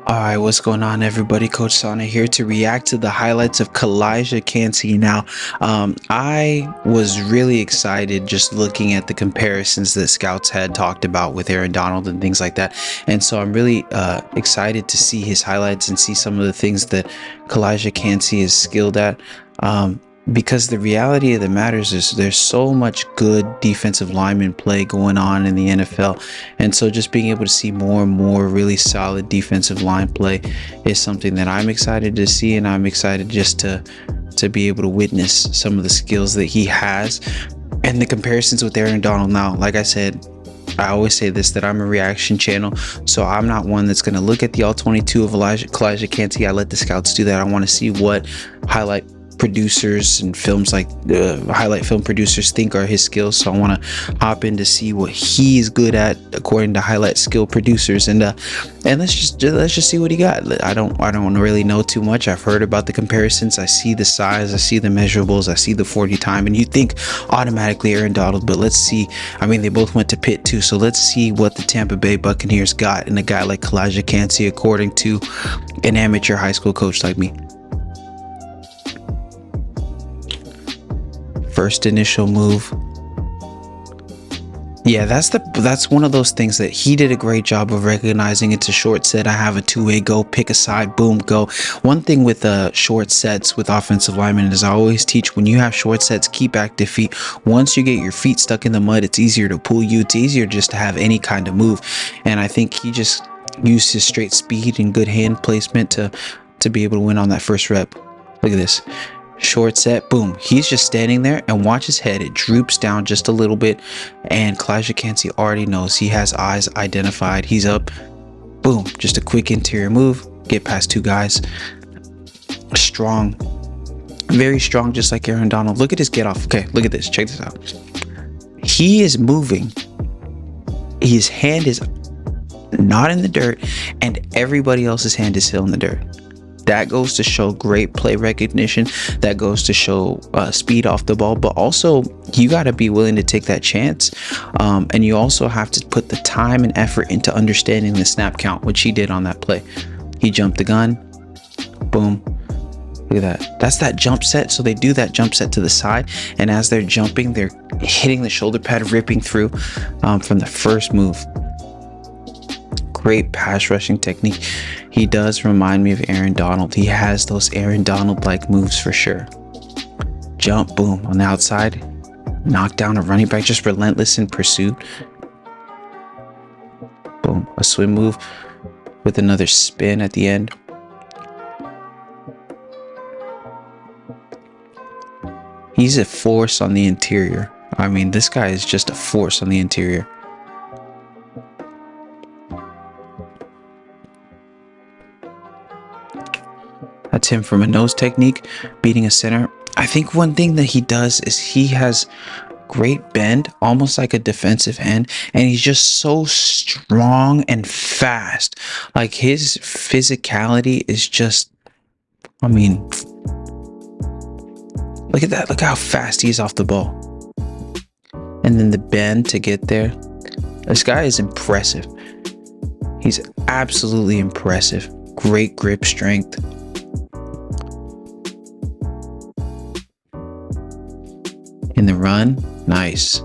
Alright, what's going on, everybody? Coach Sana here to react to the highlights of Kalijah Cancey. Now, I was really excited just looking at the comparisons that scouts had talked about with Aaron Donald and things like that. And so I'm really excited to see his highlights and see some of the things that Kalijah Cancey is skilled at. Because the reality of the matters is there's so much good defensive lineman play going on in the NFL. And so just being able to see more and more really solid defensive line play is something that I'm excited to see, and I'm excited just to be able to witness some of the skills that he has and the comparisons with Aaron Donald. Now, like I said, I always say this, that I'm a reaction channel, so I'm not one that's going to look at the all-22 of Kalijah Cancey. I let the scouts do that. I want to see what highlight producers and films, like highlight film producers, think are his skills. So I want to hop in to see what he is good at according to highlight skill producers, and let's just see what he got. I don't really know too much. I've heard about the comparisons. I see the size, I see the measurables, I see the 40 time, and you think automatically Aaron Donald, but let's see. I mean, they both went to Pitt too, so let's see what the Tampa Bay Buccaneers got in a guy like Kalijah Cancey according to an amateur high school coach like me. First initial move. Yeah, that's one of those things that he did a great job of recognizing. It's a short set. I have a two-way go, pick a side, boom, go. One thing with short sets with offensive linemen is I always teach, when you have short sets, keep active feet. Once you get your feet stuck in the mud, it's easier to pull you. It's easier just to have any kind of move. And I think he just used his straight speed and good hand placement to be able to win on that first rep. Look at this. Short set, boom. He's just standing there, and watch his head. It droops down just a little bit, and Kalijah Cancey already knows. He has eyes identified. He's up. Boom. Just a quick interior move. Get past two guys. Strong. Very strong, just like Aaron Donald. Look at his get off. Okay, look at this. Check this out. He is moving. His hand is not in the dirt, and everybody else's hand is still in the dirt. That goes to show great play recognition. That goes to show speed off the ball, but also you got to be willing to take that chance. And you also have to put the time and effort into understanding the snap count, which he did on that play. He jumped the gun. Boom. Look at that. That's that jump set. So they do that jump set to the side, and as they're jumping, they're hitting the shoulder pad, ripping through from the first move. Great pass rushing technique. He does remind me of Aaron Donald. He has those Aaron Donald-like moves for sure. Jump, boom, on the outside. Knock down a running back, just relentless in pursuit. Boom, a swim move with another spin at the end. He's a force on the interior. I mean, this guy is just a force on the interior. That's him from a nose technique, beating a center. I think one thing that he does is he has great bend, almost like a defensive end, and he's just so strong and fast. Like, his physicality is just, I mean, look at that. Look how fast he's off the ball. And then the bend to get there. This guy is impressive. He's absolutely impressive. Great grip strength. In the run, nice.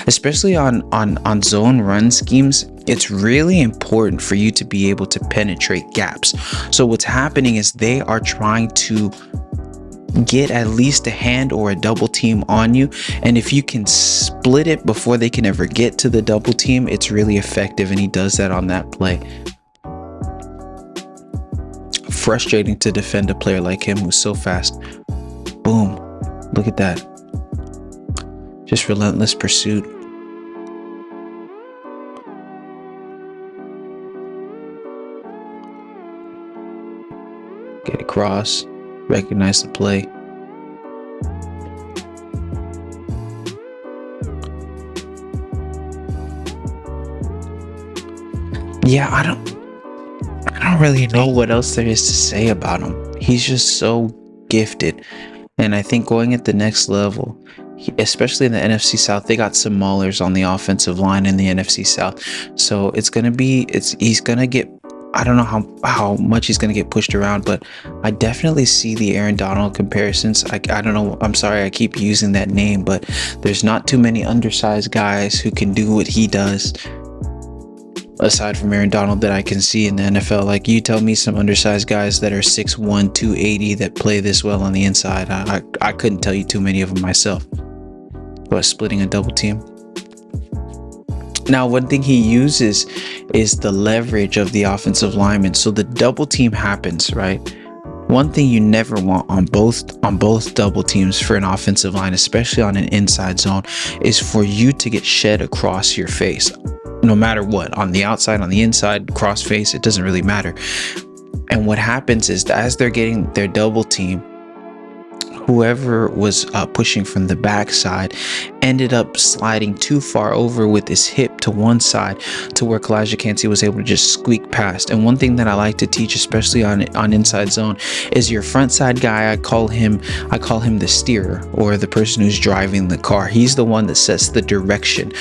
Especially on zone run schemes, it's really important for you to be able to penetrate gaps. So what's happening is they are trying to get at least a hand or a double team on you, and if you can split it before they can ever get to the double team, it's really effective, and he does that on that play. Frustrating to defend a player like him who's so fast. Boom. Look at that. Just relentless pursuit. Get across. Recognize the play. Yeah, I don't really know what else there is to say about him. He's just so gifted. And I think going at the next level, especially in the NFC South, they got some maulers on the offensive line in the NFC South. So he's gonna get I don't know how much he's going to get pushed around, but I definitely see the Aaron Donald comparisons. I don't know. I'm sorry I keep using that name, but there's not too many undersized guys who can do what he does aside from Aaron Donald that I can see in the NFL. Like, you tell me some undersized guys that are 6'1", 280 that play this well on the inside. I couldn't tell you too many of them myself. But splitting a double team. Now, one thing he uses is the leverage of the offensive lineman. So the double team happens, right? One thing you never want on both double teams for an offensive line, especially on an inside zone, is for you to get shed across your face. No matter what, on the outside, on the inside, cross face, it doesn't really matter. And what happens is that as they're getting their double team, whoever was pushing from the backside ended up sliding too far over with his hip to one side to where Kalijah Cancey was able to just squeak past. And one thing that I like to teach, especially on inside zone, is your front side guy. I call him the steerer, or the person who's driving the car. He's the one that sets the direction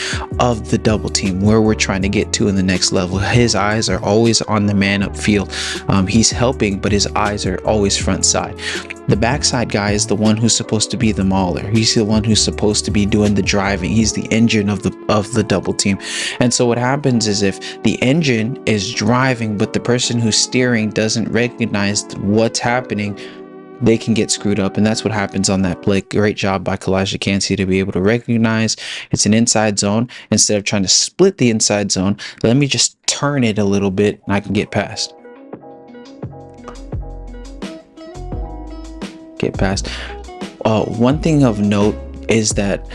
of the double team, where we're trying to get to in the next level. His eyes are always on the man upfield. He's helping, but his eyes are always front side. The backside guy is the one who's supposed to be the mauler. He's the one who's supposed to be doing the driving. He's the engine of the double team. And so what happens is, if the engine is driving but the person who's steering doesn't recognize what's happening, they can get screwed up. And that's what happens on that play. Great job by Kalijah Cancey to be able to recognize it's an inside zone. Instead of trying to split the inside zone, let me just turn it a little bit and I can get past. One thing of note is that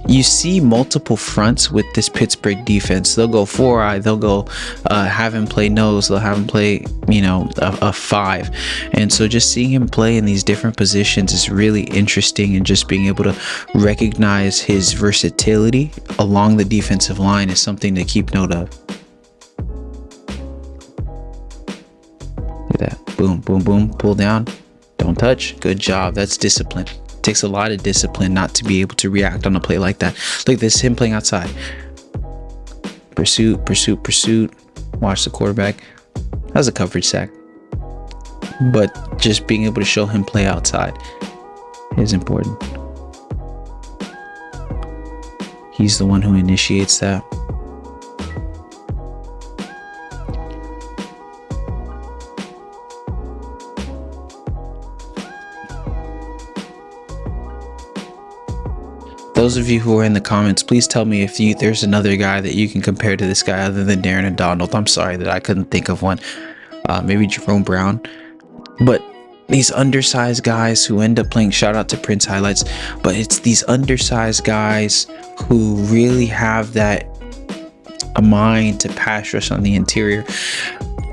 you see multiple fronts with this Pittsburgh defense. They'll go 4-eye, they'll go have him play nose, they'll have him play, a 5. And so just seeing him play in these different positions is really interesting, and just being able to recognize his versatility along the defensive line is something to keep note of. Look at that. Boom, boom, boom, pull down. Don't touch. Good job. That's discipline. It takes a lot of discipline not to be able to react on a play like that. Look at this, him playing outside. Pursuit, pursuit, pursuit. Watch the quarterback. That was a coverage sack. But just being able to show him play outside is important. He's the one who initiates that. Those of you who are in the comments, please tell me if there's another guy that you can compare to this guy other than Darren and Donald. I'm sorry that I couldn't think of one. Maybe Jerome Brown. But these undersized guys who end up playing, shout out to Prince Highlights, but it's these undersized guys who really have a mind to pass rush on the interior.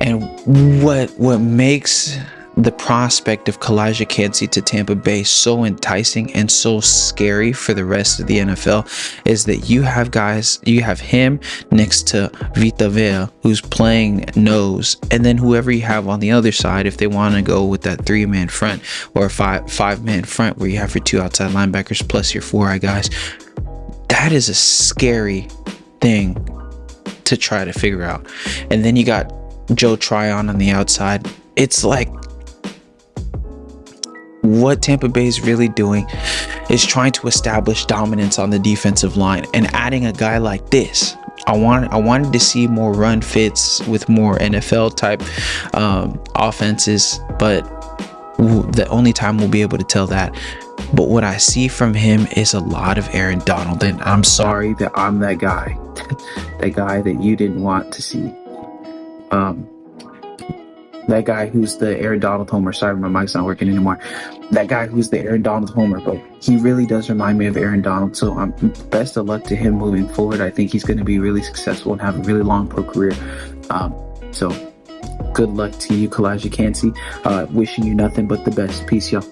And what makes the prospect of Kalijah Cancey to Tampa Bay so enticing and so scary for the rest of the NFL is that you have him next to Vita Vea, who's playing nose, and then whoever you have on the other side, if they want to go with that 3-man front or a five-man front where you have your 2 outside linebackers plus your 4-eye guys. That is a scary thing to try to figure out. And then you got Joe Tryon on the outside. It's like, what Tampa Bay is really doing is trying to establish dominance on the defensive line, and adding a guy like this. I wanted to see more run fits with more NFL type offenses, but the only time we'll be able to tell that. But what I see from him is a lot of Aaron Donald, and I'm sorry that I'm that guy, that guy that you didn't want to see. That guy who's the Aaron Donald homer. Sorry, my mic's not working anymore. That guy who's the Aaron Donald homer, but he really does remind me of Aaron Donald. So best of luck to him moving forward. I think he's going to be really successful and have a really long pro career. So good luck to you, Kalijah Cancey. Wishing you nothing but the best. Peace, y'all.